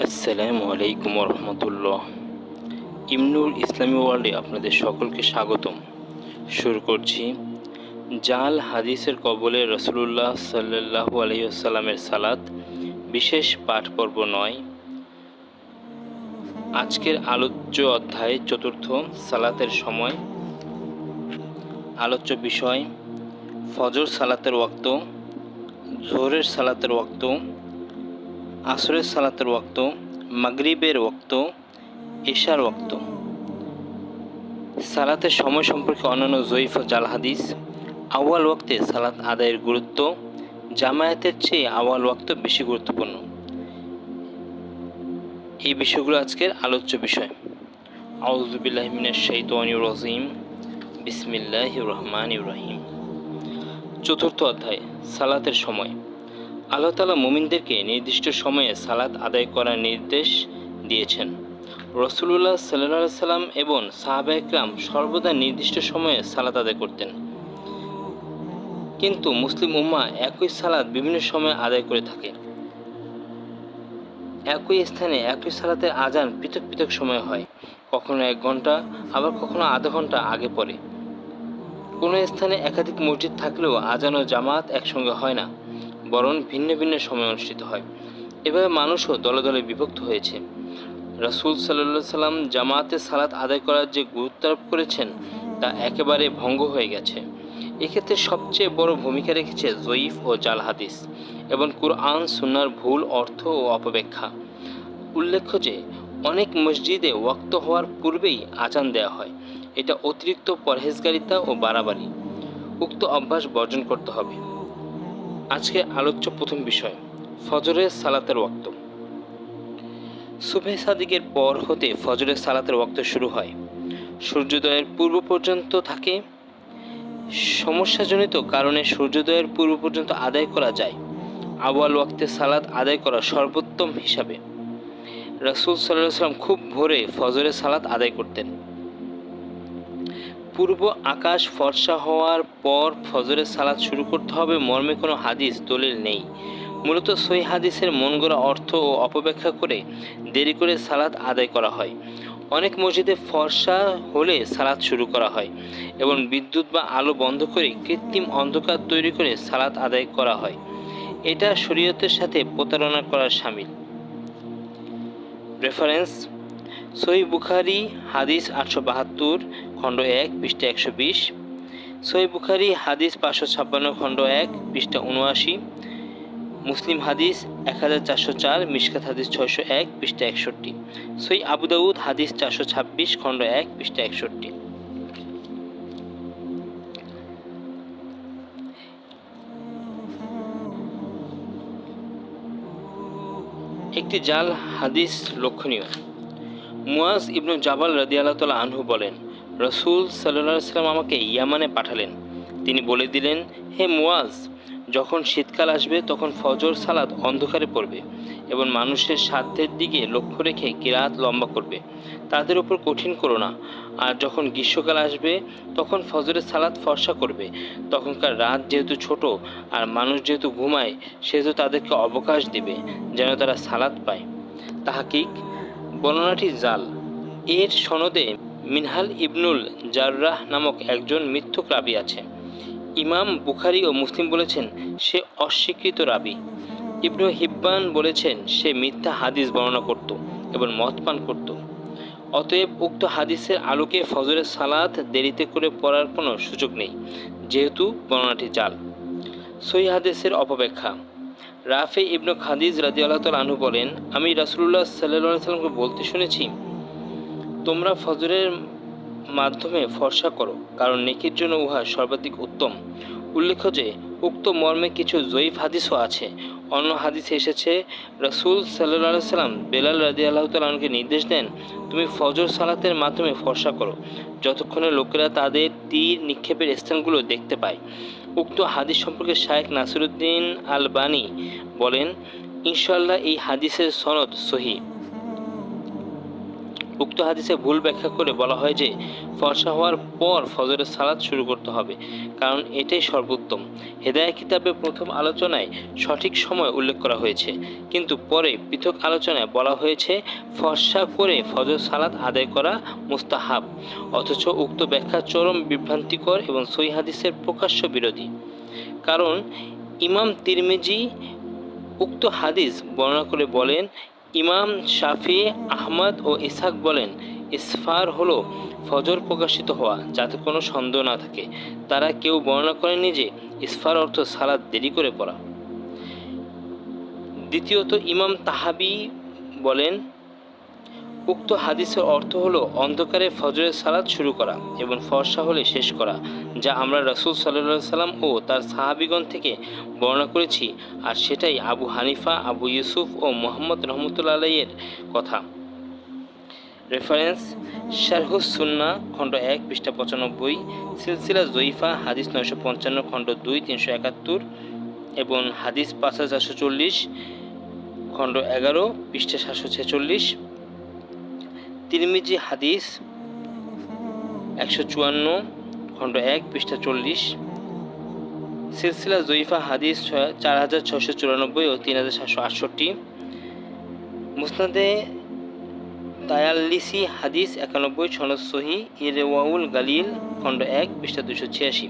আসসালামু আলাইকুম রহমতুল্লাহ। ইমনুল ইসলামী ওয়ার্ল্ডে আপনাদের সকলকে স্বাগতম। শুরু করছি জাল হাদিসের কবলে রসুলুল্লাহ সাল্লাল্লাহু আলাইহি ওয়াসাল্লামের সালাত বিশেষ পাঠ পর্ব 9। আজকের আলোচ্য অধ্যায় চতুর্থ, সালাতের সময়। আলোচ্য বিষয়: ফজর সালাতের ওয়াক্ত, জোহরের সালাতের ওয়াক্ত, আসরের সালাতের ওয়াক্ত, মাগরিবের ওয়াক্ত, এশার ওয়াক্ত। সালাতের সময় সম্পর্কে অন্যান্য জয়ীফ ও জাল হাদিস। আউয়াল ওয়াক্তে সালাত আদায়ের গুরুত্ব, জামায়াতের চেয়ে আউয়াল ওয়াক্ত বেশি গুরুত্বপূর্ণ। এই বিষয়গুলো আজকের আলোচ্য বিষয়। আউযু বিল্লাহি মিনাশ শাইতানির রাজিম। বিসমিল্লাহির রহমানির রহিম। চতুর্থ অধ্যায়, সালাতের সময়। আল্লাহ তাআলা মুমিনদেরকে নির্দিষ্ট সময়ে সালাত আদায় করার নির্দেশ দিয়েছেন। রাসূলুল্লাহ সাল্লাল্লাহু আলাইহি সাল্লাম এবং সাহাবায়ে কেরাম সর্বদা নির্দিষ্ট সময়ে সালাত আদায় করতেন। কিন্তু মুসলিম উম্মাহ একই সালাত বিভিন্ন সময়ে আদায় করে থাকে। একই স্থানে একই সালাতের আজান পৃথক পৃথক সময় হয়, কখনো 1 ঘন্টা, আবার কখনো আধা ঘন্টা আগে পড়ে। কোনো স্থানে একাধিক মসজিদ থাকলেও আজান ও জামাত একসঙ্গে হয় না, বরং ভিন্ন ভিন্ন সময়ে অনুষ্ঠিত হয়। এভাবে মানুষও দলে দলে বিভক্ত হয়েছে। রাসূল সাল্লাল্লাহু আলাইহি সাল্লাম জামাতে সালাত আদায় করার যে গুরুত্ব আরোপ করেছেন তা একেবারে ভঙ্গ হয়ে গেছে। এক্ষেত্রে সবচেয়ে বড় ভূমিকা রেখেছে জয়ীফ ও জাল হাদিস এবং কুরআন সুন্নাহর ভুল অর্থ ও অপব্যাখ্যা। উল্লেখ্য যে অনেক মসজিদে ওয়াক্ত হওয়ার পূর্বেই আজান দেওয়া হয়। এটা অতিরিক্ত পরহেজগারিতা ও বাড়াবাড়ি। উক্ত অভ্যাস বর্জন করতে হবে। আজকে আলোচ্য প্রথম বিষয়, ফজরের সালাতের ওয়াক্ত। সুবহে সাদিকের পর হতে ফজরের সালাতের ওয়াক্ত শুরু হয়, সূর্যোদয়ের পূর্ব পর্যন্ত থাকে। সমস্যাজনিত কারণে সূর্যোদয়ের পূর্ব পর্যন্ত আদায় করা যায় আউয়াল ওয়াক্তে সালাত আদায় করা সর্বোত্তম হিসাবে। রাসূল সাল্লাল্লাহু আলাইহি ওয়াসাল্লাম খুব ভোরে ফজরের সালাত আদায় করতেন। পূর্ব আকাশ ফর্সা হওয়ার পর ফজরের সালাত শুরু করতে হবে মর্মে কোনো হাদিস দলিল নেই। মূলত সহিহ হাদিসের মনগড়া অর্থ ও অপব্যাখ্যা করে দেরি করে সালাত আদায় করা হয়। অনেক মসজিদে ফর্সা হলে সালাত শুরু করা হয় এবং বিদ্যুৎ বা আলো বন্ধ করে কৃত্রিম অন্ধকার তৈরি করে সালাত আদায় করা হয়। এটা শরীয়তের সাথে প্রতারণা করার শামিল। রেফারেন্স: সহিহ বুখারী হাদিস 872 খণ্ড 1 পৃষ্ঠা 120, সহিহ বুখারী হাদিস 556 খণ্ড 1 পৃষ্ঠা 79, মুসলিম হাদিস 1404, মিশকাত হাদিস 601 পৃষ্ঠা 61, সহিহ আবু দাউদ হাদিস 426 খণ্ড 1 পৃষ্ঠা 61। একটি জাল হাদিস লক্ষণীয়। মুয়াজ ইবনু জাবাল রাদিয়াল্লাহু তাআলা আনহু বলেন, রাসূল সাল্লাল্লাহু আলাইহি ওয়াসাল্লাম আমাকে ইয়ামানে পাঠালেন। তিনি বলে দিলেন, হে মুয়াজ, যখন শীতকাল আসবে তখন ফজর সালাত অন্ধকারে পড়বে এবং মানুষের সাধ্যের দিকে লক্ষ্য রেখে কিরাত লম্বা করবে, তাদের উপর কঠিন করো না। আর যখন গ্রীষ্মকাল আসবে তখন ফজরের সালাত ফর্সা করবে। তখনকার রাত যেহেতু ছোট আর মানুষ যেহেতু ঘুমায়, সেহেতু তাদেরকে অবকাশ দিবে যেন তারা সালাত পায়। তাহকিক: বর্ণনাটি জাল। এর সনদে মিনহাল ইবনুল জাররাহ নামক একজন মিথ্যুক রাবী আছে। ইমাম বুখারী ও মুসলিম বলেছেন সে অস্বীকৃত রাবী। ইবনু হিব্বান বলেছেন সে মিথ্যা হাদিস বর্ণনা করত এবং মদ পান করত। অতএব উক্ত হাদিসের আলোকে ফজরের সালাত দেরিতে করে পড়ার কোনো সুযোগ নেই, যেহেতু বর্ণনাটি জাল। সহিহ হাদিসের অপব্যাখ্যা। রাফি ইবনু খাদিজ রাদিয়াল্লাহু তাআলা আনহু বলেন, আমি রাসূলুল্লাহ সাল্লাল্লাহু আলাইহি ওয়াসাল্লামকে বলতে শুনেছি, তোমরা ফজরের মাধ্যমে ফর্সা করো, কারণ নেকির জন্য উহা সর্বাধিক উত্তম। উল্লেখ্য যে উক্ত মর্মে কিছু জয়ীফ হাদিসও আছে। অন্য হাদিসে এসেছে, রাসূল সাল্লাল্লাহু আলাইহি ওয়াসাল্লাম বেলাল রাদিয়াল্লাহু তাআলা আনহুকে নির্দেশ দেন, তুমি ফজর সালাতের মাধ্যমে ফর্সা করো যতক্ষণে লোকেরা তাদের তীর নিক্ষেপের স্থানগুলো দেখতে পায়। উক্ত হাদিস সম্পর্কে শায়েখ নাসিরউদ্দিন আলবানী বলেন, ইনশাআল্লাহ এই হাদিসের সনদ সহিহ। উক্ত হাদিসে ভুল ব্যাখ্যা করে বলা হয় যে ফর্সা হওয়ার পর ফজরের সালাত শুরু করতে হবে, কারণ এটাই সর্বোত্তম। হেদায়া কিতাবে প্রথম আলোচনায় সঠিক সময় উল্লেখ করা হয়েছে, কিন্তু পরে পৃথক আলোচনায় বলা হয়েছে ফর্সা করে ফজর সালাত আদায় করা মুস্তাহাব, অথচ উক্ত ব্যাখ্যা চরম বিভ্রান্তিকর এবং সহিহ হাদিসের প্রকাশ্য বিরোধী। কারণ ইমাম তিরমিজি উক্ত হাদিস বর্ণনা করে বলেন, ইমাম শাফি, আহমদ ও ইসহাক বলেন ইসফার হলো ফজর প্রকাশিত হওয়া, যাতে কোনো সন্দেহ না থাকে। তারা কেউ বর্ণনা করেননি যে ইসফার অর্থ সালাত দেরি করে পড়া। দ্বিতীয়ত, ইমাম তাহাবি বলেন উক্ত হাদিসের অর্থ হলো অন্ধকারে ফজরের সালাত শুরু করা এবং ফর্সা হলে শেষ করা, যা আমরা রাসূল সাল্লাল্লাহু আলাইহি সাল্লাম ও তার সাহাবীগণ থেকে বর্ণনা করেছি, আর সেটাই আবু হানিফা, আবু ইউসুফ ও মুহাম্মদ রহমতুল্লাহ আলাইহির কথা। রেফারেন্স: শারহুস সুন্নাহ খণ্ড 1 পৃষ্ঠা 95, সিলসিলা জয়ীফা হাদিস 955 খণ্ড 2 371 এবং হাদিস 5440 খণ্ড 11 পৃষ্ঠা 746, তিরমিজি হাদিস 154 খণ্ড 1 পৃষ্ঠা 40, সিলসিলা জয়ীফা হাদিস 4694 ও 3768, মুসনাদে তায়াল্লিসি হাদিস 91 সনদ সহি, ইরওয়াউল গালিল খণ্ড 1 পৃষ্ঠা 286,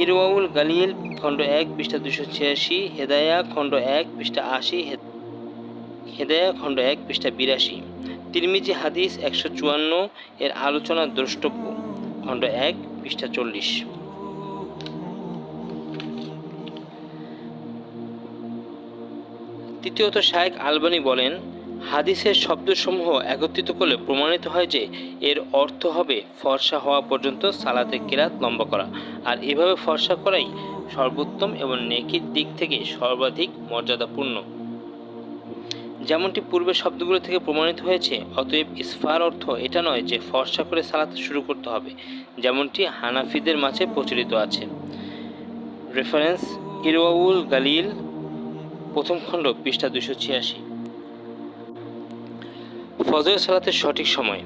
ইরওয়াউল গালিল খণ্ড 1 পৃষ্ঠা 286, হেদায়া খণ্ড 1 পৃষ্ঠা 80, হেদায়া খণ্ড 1 পৃষ্ঠা 82, তিরমিজি হাদিস 154 এর আলোচনা দ্রষ্টব্য খণ্ড 1 পৃষ্ঠা 40। তৃতীয়ত, শায়েখ আলবানী বলেন হাদিসের শব্দসমূহ একত্রিত করলে প্রমাণিত হয় যে এর অর্থ হবে ফর্সা হওয়া পর্যন্ত সালাতে কিরাত লম্বা করা, আর এভাবে ফর্সা করাই সর্বোত্তম এবং নেকির দিক থেকে সর্বাধিক মর্যাদাপূর্ণ। যেমনটি পূর্বের শব্দগুলো থেকে প্রমাণিত হয়েছে, অতএব ইসফার অর্থ এটা নয় যে ফর্সা করে সালাত শুরু করতে হবে, যেমনটি হানাফিদের মাঝে প্রচলিত আছে। রেফারেন্স: ইরওয়াউল গালিল প্রথম খণ্ড পৃষ্ঠা 286। ফজর সালাতের সঠিক সময়।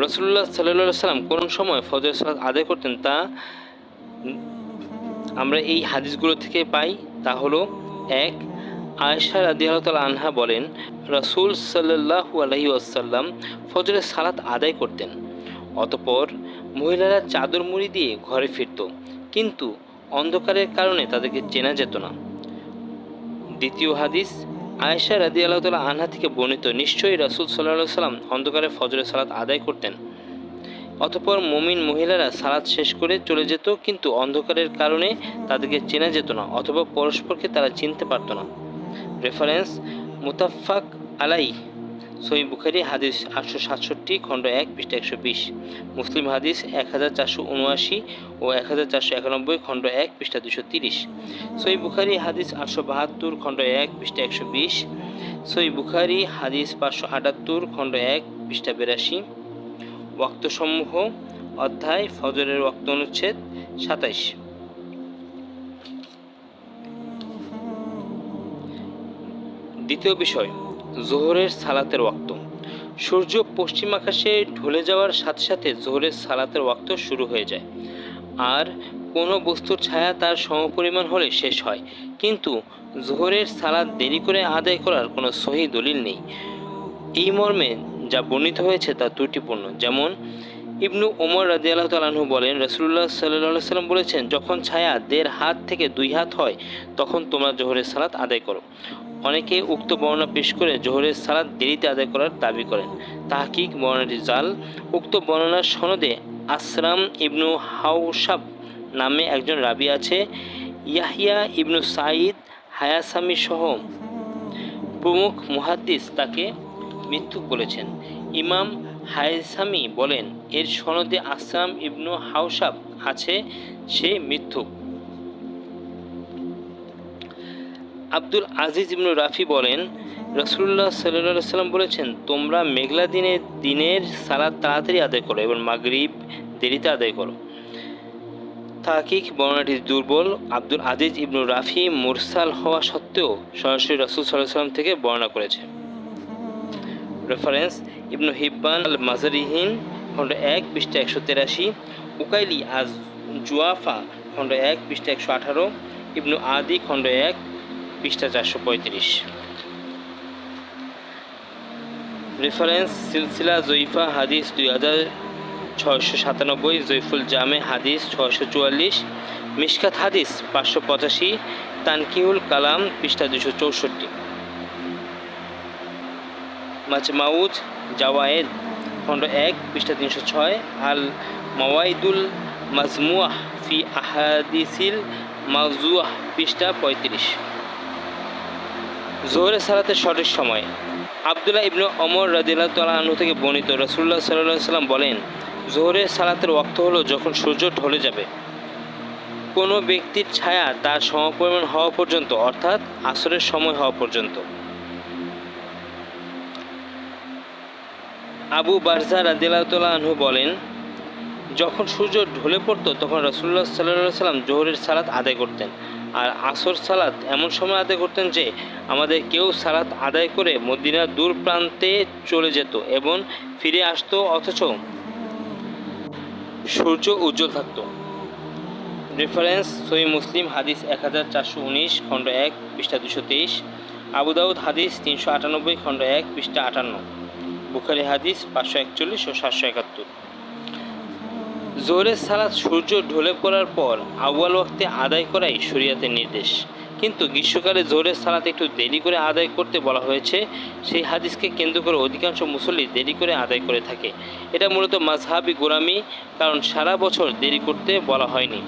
রাসূলুল্লাহ সাল্লাল্লাহু আলাইহি সাল্লাম কোন সময় ফজর সালাত আদায় করতেন তা আমরা এই হাদিসগুলো থেকে পাই। তা হলো: 1, আয়েশা রাদিয়াল্লাহু তাআলা আনহা বলেন রাসূল সাল্লাল্লাহু আলাইহি ওয়াসাল্লাম ফজরের সালাত আদায় করতেন, অতঃপর মহিলারা চাদর মুড়ি দিয়ে ঘরে ফিরত, কিন্তু অন্ধকারের কারণে তাদেরকে চেনা যেত না। দ্বিতীয় হাদিস, আয়েশা রাদিয়াল্লাহু তাআলা আনহা থেকে বর্ণিত, নিশ্চয়ই রাসূল সাল্লাল্লাহু আলাইহি ওয়াসাল্লাম অন্ধকারে ফজরের সালাত আদায় করতেন, অতঃপর মুমিন মহিলারা সালাত শেষ করে চলে যেত, কিন্তু অন্ধকারের কারণে তাদেরকে চেনা যেত না অথবা পরস্পরকে তারা চিনতে পারত না। রেফারেন্স: মুত্তাফাক আলাইহি, সহিহ বুখারী হাদিস 867 খণ্ড 1 পৃষ্ঠা 120, মুসলিম হাদিস 1479 ও 1491 খণ্ড 1 পৃষ্ঠা 230, সহিহ বুখারী হাদিস 872 খণ্ড 1 পৃষ্ঠা 120, সহিহ বুখারী হাদিস 578 খণ্ড 1 পৃষ্ঠা 82। ওয়াক্তসমূহ অধ্যায় ফজরের ওয়াক্ত অনুচ্ছেদ 27। দ্বিতীয় বিষয়, যোহরের সালাতের ওয়াক্ত। সূর্য পশ্চিম আকাশে ঢলে যাওয়ার সাথে সাথে যোহরের সালাতের ওয়াক্ত শুরু হয়ে যায়, আর কোনো বস্তুর ছায়া তার সমপরিমাণ হলে শেষ হয়, কিন্তু যোহরের সালাত দেরি করে আদায় করার কোনো সহিহ দলিল নেই। এই মর্মে যা বর্ণিত হয়েছে তা ত্রুটিপূর্ণ। যেমন ইবনু ওমর রাদিয়াল্লাহু তাআলা আনহু বলেন রাসূলুল্লাহ সাল্লাল্লাহু আলাইহি সাল্লাম বলেছেন, যখন ছায়া 1.5 হাত থেকে 2 হাত হয় তখন তোমরা যোহরের সালাত আদায় করো। অনেকে উক্ত বর্ণনা পেশ করে যোহরের সালাত দেরিতে আদায় করার দাবি করেন। তাহকিক বর্ণনাটি জাল। উক্ত বর্ণনার সনদে আসরাম ইবনু হাওশাব নামে একজন রাবী আছে। ইয়াহইয়া ইবনু সাঈদ হায়াসামি সহ প্রমুখ মুহাদ্দিস তাকে মিথ্যুক বলেছেন। ইমাম হায়সামি বলেন এর সনদে আসরাম ইবনু হাওশাব আছে, সে মিথ্যুক। আব্দুল আজিজ ইবনু রাফি বলেন রাসূলুল্লাহ সাল্লাল্লাহু আলাইহি ওয়াসাল্লাম বলেছেন, তোমরা মেঘলা দিনের সালাত তাড়াতাড়ি আদায় করো এবং মাগরিব দেরিতে আদায় করো। তাহকিক বর্ণনাটি দুর্বল। আব্দুল আজিজ ইবনু রাফি মুরসাল হওয়া সত্ত্বেও সরাসরি রাসূল সাল্লাল্লাহু আলাইহি ওয়াসাল্লাম থেকে বর্ণনা করেছে। রেফারেন্স ইবনু হিব্বান আল মাজারিহিন খণ্ড 1 পৃষ্ঠা 183, উকাইলি আজ জুয়াফা খণ্ড 1 পৃষ্ঠা 118, ইবনু আদি খণ্ড 1 পৃষ্ঠা 435। রেফারেন্স সিলসিলা জয়ীফা হাদিস 2697, জয়ফুল জামে হাদিস 644, মিশকাত হাদিস 585, তানকিহুল কালাম পৃষ্ঠা 264। মাজমাউজ জাওয়ায়েদ খণ্ড 1 পৃষ্ঠা 306, আল মাওয়াইদুল মাজমুআহ ফি আহাদিসিল মাওজুআহ পৃষ্ঠা 35। জোহরের সালাতের সঠিক সময়। আবদুল্লাহ ইবনে ওমর রাদিয়াল্লাহু তাআলা আনহু থেকে বর্ণিত, রাসূলুল্লাহ সাল্লাল্লাহু আলাইহি ওয়াসাল্লাম বলেন, জোহরের সালাতের ওয়াক্ত হলো যখন সূর্য ঢলে যাবে, কোনো ব্যক্তির ছায়া তার সমপরিমাণ হওয়া পর্যন্ত, অর্থাৎ আসরের সময় হওয়া পর্যন্ত। আবু বারজা রাদিয়াল্লাহু তাআলা আনহু বলেন, যখন সূর্য ঢলে পড়তো তখন রাসূলুল্লাহ সাল্লাল্লাহু আলাইহি ওয়াসাল্লাম জোহরের সালাত আদায় করতেন, আর আসর সালাত এমন সময় আদায় করতেন যে আমাদের কেউ সালাত আদায় করে মদিনার দূর প্রান্তে চলে যেত এবং ফিরে আসতো অথচ সূর্য উজ্জ্বল থাকত। রেফারেন্স সহিহ মুসলিম হাদিস 1419 খণ্ড 1 পৃষ্ঠা 223, আবু দাউদ হাদিস 398 খণ্ড 1 পৃষ্ঠা 58, বুখারী হাদিস 541 ও 771। জোহরের সালাত সূর্য ঢলে পড়ার পর আউয়াল ওয়াক্তে আদায় করাই শরীয়তের নির্দেশ, কিন্তু গ্রীষ্মকালে জোহরের সালাত একটু দেরি করে আদায় করতে বলা হয়েছে। সেই হাদিসকে কেন্দ্র করে অধিকাংশ মুসল্লি দেরি করে আদায় করে থাকে। এটা মূলত মাযহাবি গোলামি, কারণ সারা বছর দেরি করতে বলা হয়নি।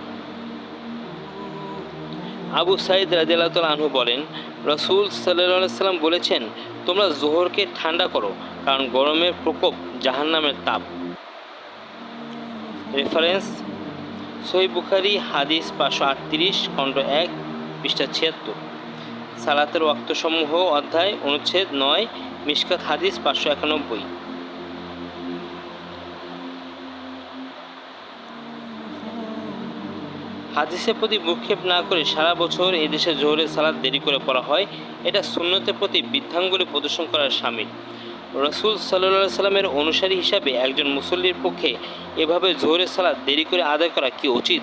আবু সাঈদ রাদিয়াল্লাহু তাআলা আনহু বলেন, রাসূল সাল্লাল্লাহু আলাইহি ওয়াসাল্লাম বলেছেন, তোমরা জোহরকে ঠান্ডা করো, কারণ গরমের প্রকোপ জাহান্নামের তাপ। রেফারেন্স সহিহ বুখারী হাদিস 538 খণ্ড 1 পৃষ্ঠা 76, সালাতের ওয়াক্তসমূহ অধ্যায় অনুচ্ছেদ 9, মিশকাত হাদিস 591। হাদিসের প্রতি ভ্রুক্ষেপ না করে সারা বছর এদেশে জোহরের সালাত দেরি করে পড়া হয়, এটা সুন্নতের প্রতি বৃদ্ধাঙ্গুলি প্রদর্শন করার শামিল। রাসূল সাল্লাল্লাহু আলাইহি সাল্লামের অনুসারী হিসাবে একজন মুসল্লির পক্ষে এভাবে জোহরের সালাত দেরি করে আদায় করা কি উচিত?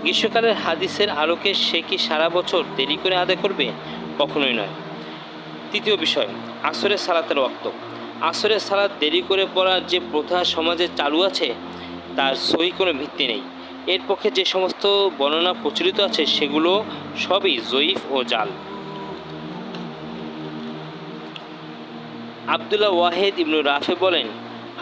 গ্রীষ্মকালের হাদিসের আলোকে সে কি সারা বছর দেরি করে আদায় করবে? কখনোই নয়। তৃতীয় বিষয়, আসরের সালাতের ওয়াক্ত। আসরের সালাত দেরি করে পড়ার যে প্রথা সমাজে চালু আছে তার সহি কোনো ভিত্তি নেই। এর পক্ষে যে সমস্ত বর্ণনা প্রচলিত আছে সেগুলো সবই জয়ীফ ও জাল। আবদুল্লাহ ওয়াহিদ ইবনু রাফে বলেন,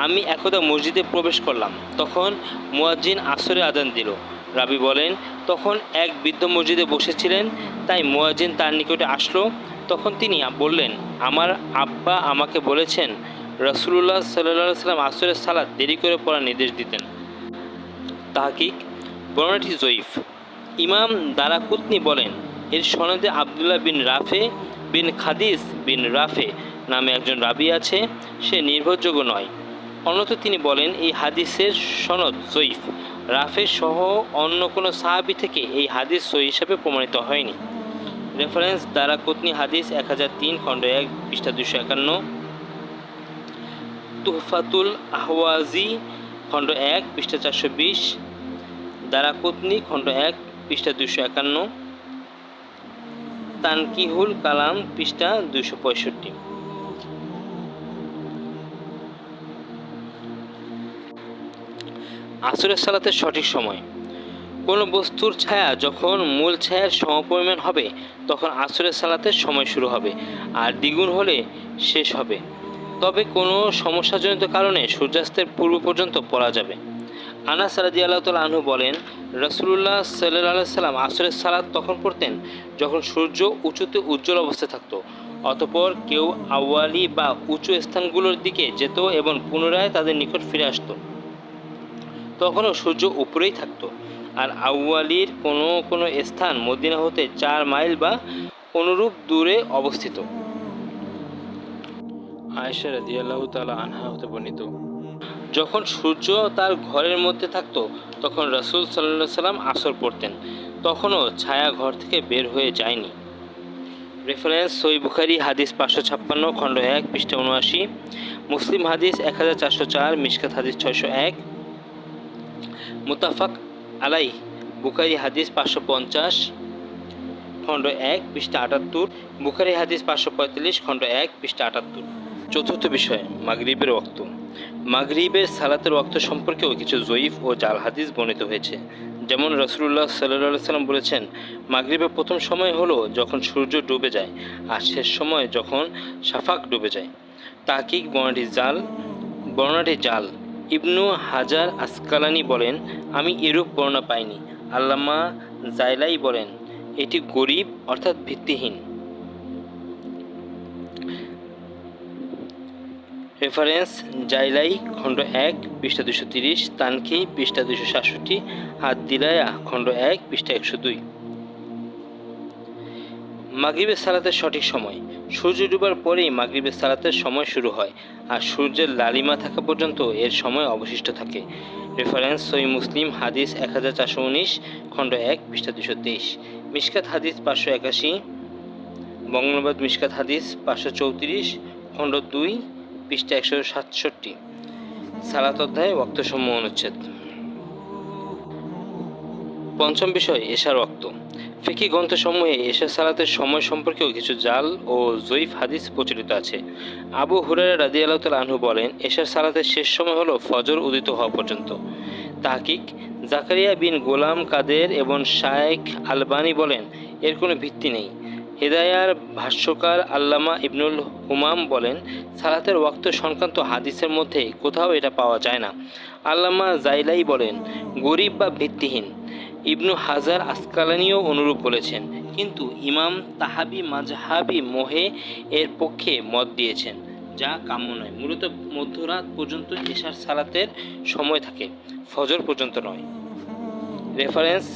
আমি একদা মসজিদে প্রবেশ করলাম, তখন মুয়াজ্জিন আসরে আযান দিল। রাবি বলেন, তখন এক বৃদ্ধ মসজিদে বসেছিলেন, তাই মুয়াজ্জিন তার নিকটে আসলো। তখন তিনি বললেন, আমার আব্বা আমাকে বলেছেন রাসূলুল্লাহ সাল্লাল্লাহু আলাইহি ওয়াসাল্লাম আসরের সালাত দেরি করে পড়ার নির্দেশ দিতেন। তাহকিক, বর্ণনাটি জয়ীফ। ইমাম দারাকুতনি বলেন, এর সনদে আবদুল্লাহ বিন রাফে বিন খাদিস বিন রাফে নামে একজন রাবি আছে, সে নির্ভরযোগ্য নয়। অন্যত তিনি বলেন, এই হাদিসের সনদ জয়ীফ। রাফে সহ অন্য কোনো সাহাবী থেকে এই হাদিস সহিহ হিসাবে প্রমাণিত হয়নি। রেফারেন্স দারাকুতনি হাদিস 1003 খণ্ড 1 পৃষ্ঠা 251, তুহফাতুল আহওয়াজি খণ্ড 1 পৃষ্ঠা 420, দারাকুতনি খণ্ড 1 পৃষ্ঠা 251, তানকিহুল কালাম পৃষ্ঠা 265। আসরের সালাতের সঠিক সময়। কোনো বস্তুর ছায়া যখন মূল ছায়ার সমপরিমাণ হবে তখন আসরের সালাতের সময় শুরু হবে, আর দ্বিগুণ হলে শেষ হবে। তবে কোনো সমস্যাজনিত কারণে সূর্যাস্তের পূর্ব পর্যন্ত পড়া যাবে। আনাস রাদিয়াল্লাহু তাআলা আনহু বলেন, রাসূলুল্লাহ সাল্লাল্লাহু আলাইহি ওয়াসাল্লাম আসরের সালাত তখন পড়তেন যখন সূর্য উঁচুতে উজ্জ্বল অবস্থায় থাকত। অতঃপর কেউ আউয়ালি বা উঁচু স্থানগুলোর দিকে যেত এবং পুনরায় তাদের নিকট ফিরে আসতো। তখনও সূর্য উপরেই থাকত, আর আউয়ালির কোনো কোনো স্থান মদিনা হতে 4 মাইল বা অনুরূপ দূরে অবস্থিত। আয়েশা রাদিয়াল্লাহু তাআলা আনহা হতে বর্ণিত, যখন সূর্য তার ঘরের মধ্যে থাকত তখন রাসূল সাল্লাল্লাহু আলাইহি সাল্লাম আসর পড়তেন, তখনও ছায়া ঘর থেকে বের হয়ে যায়নি। রেফারেন্স সহিহ বুখারী হাদিস 556 খণ্ড 1 পৃষ্ঠা 79, মুসলিম হাদিস 1404, মিশকাত হাদিস 601, মুত্তাফাক আলাইহ বুখারী হাদিস 550 খণ্ড 1 পৃষ্ঠা 78, বুখারী হাদিস 545 খণ্ড 1 পৃষ্ঠা 78। চতুর্থ বিষয়, মাগরিবের ওয়াক্ত। মাগরিবের সালাতের ওয়াক্ত সম্পর্কেও কিছু জয়ীফ ও জাল হাদিস বর্ণিত হয়েছে। যেমন রাসূলুল্লাহ সাল্লাল্লাহু আলাইহি সাল্লাম বলেছেন, মাগরিবের প্রথম সময় হলো যখন সূর্য ডুবে যায়, আর শেষ সময় যখন শাফাক ডুবে যায়। তাহকিক বর্ণনাটি জাল। ইবনু হাজার আসকালানি বলেন, আমি এরূপ বর্ণনা পাইনি। আল্লামা জাইলাই বলেন, এটি গরীব অর্থাৎ ভিত্তিহীন। রেফারেন্স জাইলাই খণ্ড 1 পৃষ্ঠা 230, তানকি পৃষ্ঠা 267, আদ দিলায়া খণ্ড 1 পৃষ্ঠা 102। মাগরিবের সালাতের সঠিক সময়। সূর্য ডুবার পরেই মাগরিবের সালাতের সময় শুরু হয়, আর সূর্যের লালিমা থাকা পর্যন্ত এর সময় অবশিষ্ট থাকে। রেফারেন্স সহিহ মুসলিম হাদিস 1419 খণ্ড 1 পৃষ্ঠা 223, মিশকাত হাদিস 581, বঙ্গনুবাদ মিশকাত হাদিস 534 খণ্ড 2 পৃষ্ঠা 167। সালাত অধ্যায় ওয়াক্তসমূহ অনুচ্ছেদ। পঞ্চম বিষয়, এশার ওয়াক্ত। ফিকি গ্রন্থসমূহে এশা সালাতের সময় সম্পর্কেও কিছু জাল ও জয়ীফ হাদিস প্রচলিত আছে। আবু হুরায়রা রাদিয়াল্লাহু তাআলা আনহু বলেন, এশার সালাতের শেষ সময় হলো ফজর উদিত হওয়া পর্যন্ত। তাহকিক জাকারিয়া বিন গোলাম কাদের এবং শায়েখ আলবানী বলেন, এর কোনো ভিত্তি নেই। হিদায়ার ভাষ্যকার আল্লামা ইবনুল হুমাম বলেন, সালাতের ওয়াক্ত সংক্রান্ত হাদিসের মধ্যে কোথাও এটা পাওয়া যায় না। আল্লামা জাইলাই বলেন, গরীব বা ভিত্তিহীন। ইবনু হাজার আসকালানিও অনুরূপ বলেছেন, কিন্তু ইমাম তাহাবি মাজহাবি মোহে এর পক্ষে মত দিয়েছেন, যা কাম্য নয়। মূলত মধ্যরাত পর্যন্ত এশার সালাতের সময় থাকে, ফজর পর্যন্ত নয়। রেফারেন্স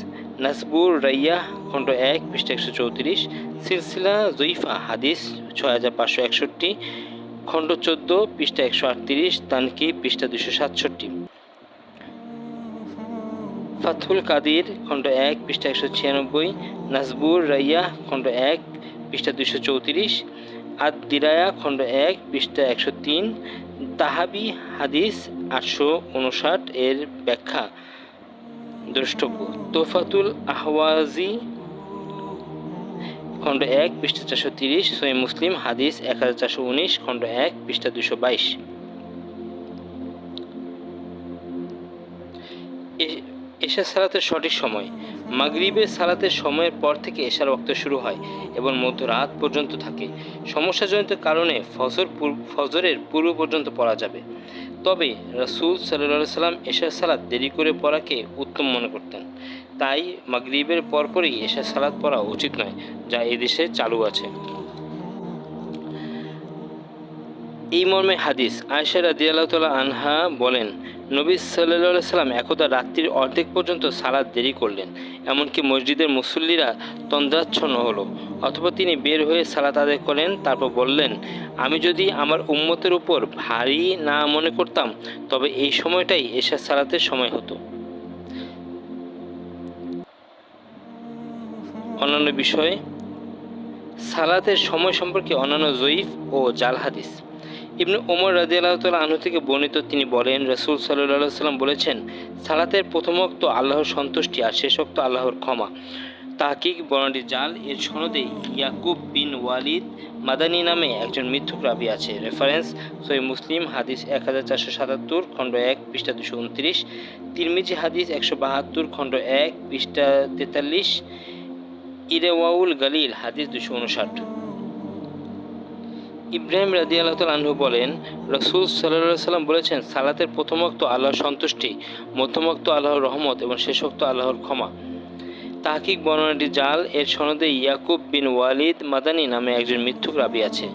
নাসবুর রাইয়াহ খণ্ড 1 পৃষ্ঠা 134, সিলসিলা জয়ীফা হাদিস 6561 খণ্ড 14 পৃষ্ঠা 138, তানকি পৃষ্ঠা 267, ফাতহুল কাদির খণ্ড 1 পৃষ্ঠা 196, নাসবুর রাইয়াহ খণ্ড 1 পৃষ্ঠা 234, আদ দিরায়া খণ্ড 1 পৃষ্ঠা 103, তাহাবি হাদিস 859 এর ব্যাখ্যা দ্রষ্টব্য। তোফাতুল আহওয়াজি খণ্ড 1 পৃষ্ঠা 430, সহিহ মুসলিম হাদিস 1419 খণ্ড 1 পৃষ্ঠা 222। এশার সালাতের সঠিক সময়। মাগরিবের সালাতের সময়ের পর থেকে এশার ওয়াক্ত শুরু হয় এবং মধ্যরাত পর্যন্ত থাকে। সমস্যাজনিত কারণে ফজরের পূর্ব পর্যন্ত পড়া যাবে। তবে রাসূল সাল্লাল্লাহু আলাইহি সাল্লাম এশার সালাত দেরি করে পড়াকে উত্তম মনে করতেন। তাই মাগরিবের পরপরই এশার সালাত পড়া উচিত নয়, যা এদেশে চালু আছে। এই মর্মে হাদিস। আয়েশা রাদিয়াল্লাহু তাআলা আনহা বলেন, নবী সাল্লাল্লাহু আলাইহি সাল্লাম একদা রাত্রির অর্ধেক পর্যন্ত সালাত দেরি করলেন, এমনকি মসজিদের মুসল্লিরা তন্দ্রাচ্ছন্ন হলো। অথবা তিনি বের হয়ে সালাত আদায় করেন, তারপর বললেন, আমি যদি আমার উম্মতের উপর ভারী না মনে করতাম, তবে এই সময়টাই এশার সালাতের সময় হতো। অন্যান্য বিষয়, সালাতের সময় সম্পর্কে অন্যান্য জয়ীফ ও জাল হাদিস। ইবনে ওমর রাদিয়াল্লাহু তাআলা আনহু থেকে বর্ণিত, তিনি বলেন, রাসূল সাল্লাল্লাহু আলাইহি সাল্লাম বলেছেন, সালাতের প্রথম ওয়াক্ত আল্লাহর সন্তুষ্টি আর শেষ ওয়াক্ত আল্লাহর ক্ষমা। তাহকিক বর্ণনাটি জাল। এর সনদে ইয়াকুব বিন ওয়ালিদ মাদানী নামে একজন মিথ্যুক রাবী আছে। রেফারেন্স সহিহ মুসলিম হাদিস 1477 খণ্ড 1 পৃষ্ঠা 229, তিরমিজি হাদিস 172 খণ্ড 1 পৃষ্ঠা 43, ইরওয়াউল গালিল হাদিস 259। ইব্রাহিম রাদিয়াল্লাহু তাআলা আনহু বলেন, রাসূল সাল্লাল্লাহু আলাইহি সাল্লাম বলেছেন, সালাতের প্রথম ওয়াক্ত আল্লাহর সন্তুষ্টি, মধ্যম ওয়াক্ত আল্লাহর রহমত এবং শেষ ওয়াক্ত আল্লাহর ক্ষমা। তাহকিক বর্ণনাটি জাল। এর সনদে ইয়াকুব বিন ওয়ালিদ মাদানী নামে একজন মিথ্যুক রাবী আছে।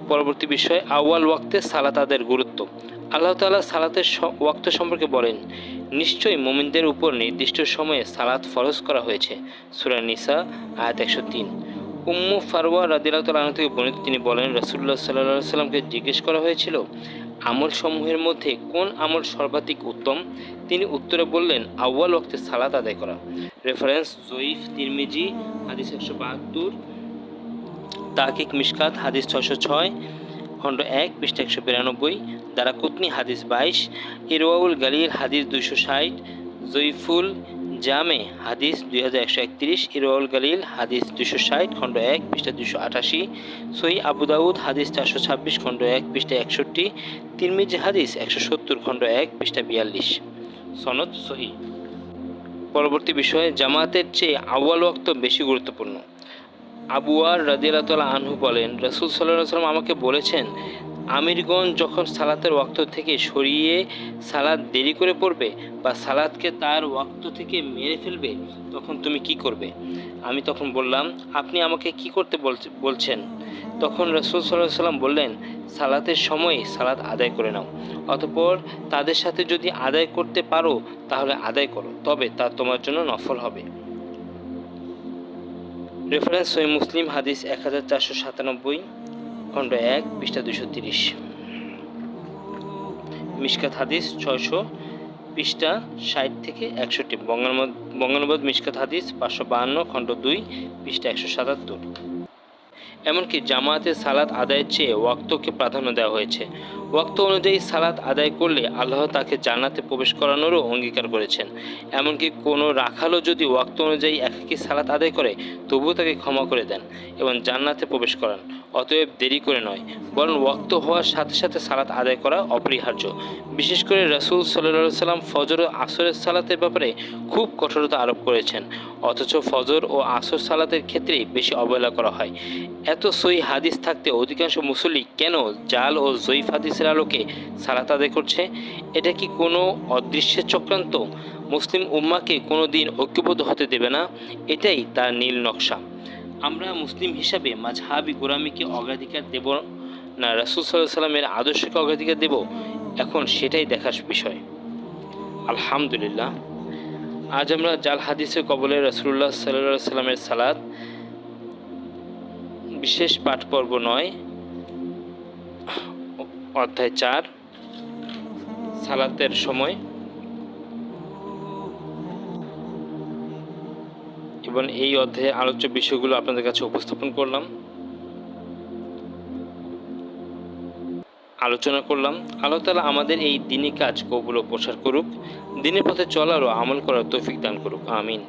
পরবর্তী বিষয়, আউয়াল ওয়াক্তে সালাত আদায়ের গুরুত্ব। আল্লাহ তাআলা সালাতের ওয়াক্ত সম্পর্কে বলেন, নিশ্চয়ই মুমিনদের উপর নির্দিষ্ট সময়ে সালাত ফরজ করা হয়েছে। সূরা নিসা আয়াত 103। উম্মু ফারওয়া রাদিয়াল্লাহু তাআলা আনহা থেকে বর্ণিত, তিনি বলেন, রাসূলুল্লাহ সাল্লাল্লাহু আলাইহি সাল্লামকে জিজ্ঞেস করা হয়েছিল, আমলসমূহের মধ্যে কোন আমল সর্বাধিক উত্তম? তিনি উত্তরে বললেন, আউয়াল ওয়াক্তে সালাত আদায় করা। রেফারেন্স জয়ীফ তিরমিজি হাদিস 172, তাহকিক মিশকাত হাদিস 606, খণ্ড 1 পৃষ্ঠা 192, দারাকুতনি হাদিস 22, ইরওয়াউল গালিল হাদিস 260, জয়ীফুল জামে হাদিস 2131, ইরওয়াউল গালিল হাদিস 260, খণ্ড 1 পৃষ্ঠা 288, সহিহ আবু দাউদ হাদিস 426, খণ্ড 1 পৃষ্ঠা 61, তিরমিজি হাদিস 170, খণ্ড 1 পৃষ্ঠা 42। সনদ সহিহ। পরবর্তী বিষয়ে জামাতের চেয়ে আউয়াল ওয়াক্ত বেশি গুরুত্বপূর্ণ। আবু ওয়ার রাদিয়াল্লাহু তাআলা আনহু বলেন, রাসূল সাল্লাল্লাহু আলাইহি ওয়াসাল্লাম আমাকে বলেছেন, আমিরগণ যখন সালাতের ওয়াক্ত থেকে সরিয়ে সালাত দেরি করে পড়বে বা সালাতকে তার ওয়াক্ত থেকে মেরে ফেলবে, তখন তুমি কি করবে? আমি তখন বললাম, আপনি আমাকে কি করতে বলছেন? তখন রাসূল সাল্লাল্লাহু আলাইহি ওয়াসাল্লাম বললেন, সালাতের সময় সালাত আদায় করে নাও, অতঃপর তাদের সাথে যদি আদায় করতে পারো তাহলে আদায় করো, তবে তা তোমার জন্য নফল হবে। রেফারেন্স সহিহ মুসলিম হাদিস 1497, খণ্ড 1 পৃষ্ঠা 230, মিশকাত হাদিস 600 পৃষ্ঠা 60 থেকে 61, বঙ্গানুবাদ মিশকাত হাদিস 552, খণ্ড 2 পৃষ্ঠা 177। এমনকি জামায়াতের সালাত আদায়ের চেয়ে ওয়াক্তকে প্রাধান্য দেওয়া হয়েছে। ওয়াক্ত অনুযায়ী সালাত আদায় করলে আল্লাহ তাকে জান্নাতে প্রবেশ করানোরও অঙ্গীকার করেছেন। এমনকি কোনো রাখালও যদি ওয়াক্ত অনুযায়ী একাকী সালাত আদায় করে তবুও তাকে ক্ষমা করে দেন এবং জান্নাতে প্রবেশ করান। অতএব দেরি করে নয়, বরং ওয়াক্ত হওয়ার সাথে সাথে সালাত আদায় করা অপরিহার্য। বিশেষ করে রাসূল সাল্লাল্লাহু আলাইহি সাল্লাম ফজর ও আসরের সালাতের ব্যাপারে খুব কঠোরতা আরোপ করেছেন, অথচ ফজর ও আসর সালাতের ক্ষেত্রেই বেশি অবহেলা করা হয়। এত সহিহ হাদিস থাকতে অধিকাংশ মুসল্লি কেন জাল ও জয়ীফ হাদিসের আলোকে সালাত আদায় করছে? এটা কি কোনো অদৃশ্যের চক্রান্ত? মুসলিম উম্মাহকে কোনো দিন ঐক্যবদ্ধ হতে দেবে না, এটাই তার নীল নকশা। আমরা মুসলিম হিসাবে মাযহাবি গোলামিকে অগ্রাধিকার দেব না রাসূল সাল্লাল্লাহু আলাইহি সাল্লামের আদর্শকে অগ্রাধিকার দেব? এখন সেটাই দেখার বিষয়। আলহামদুলিল্লাহ, আজ আমরা জাল হাদিসের কবলে রাসূলুল্লাহ সাল্লাল্লাহু আলাইহি সাল্লামের সালাত বিশেষ পাঠ পর্ব 9, অধ্যায় 4, সালাতের সময়, এবং এই অধ্যায়ে আলোচ্য বিষয়গুলো আপনাদের কাছে উপস্থাপন করলাম, আলোচনা করলাম। আল্লাহ তাআলা আমাদের এই দ্বীনি কাজ কবুল ও প্রসার করুক, দ্বীনের পথে চলার ও আমল করার তৌফিক দান করুক, আমিন।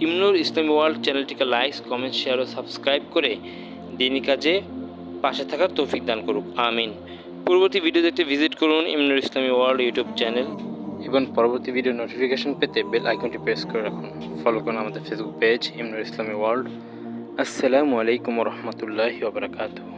ইমনুর ইসলামী ওয়ার্ল্ড চ্যানেলটিকে লাইক, কমেন্ট, শেয়ার ও সাবস্ক্রাইব করে দ্বীনি কাজে পাশে থাকার তৌফিক দান করুক, আমিন। পরবর্তী ভিডিও দেখতে ভিজিট করুন ইমনুর ইসলামী ওয়ার্ল্ড ইউটিউব চ্যানেল এবং পরবর্তী ভিডিও নোটিফিকেশন পেতে বেল আইকনটি প্রেস করে রাখুন। ফলো করুন আমাদের ফেসবুক পেজ ইমনুর ইসলামী ওয়ার্ল্ড। আসসালামু আলাইকুম ওয়া রাহমাতুল্লাহি ওয়া বারাকাতুহু।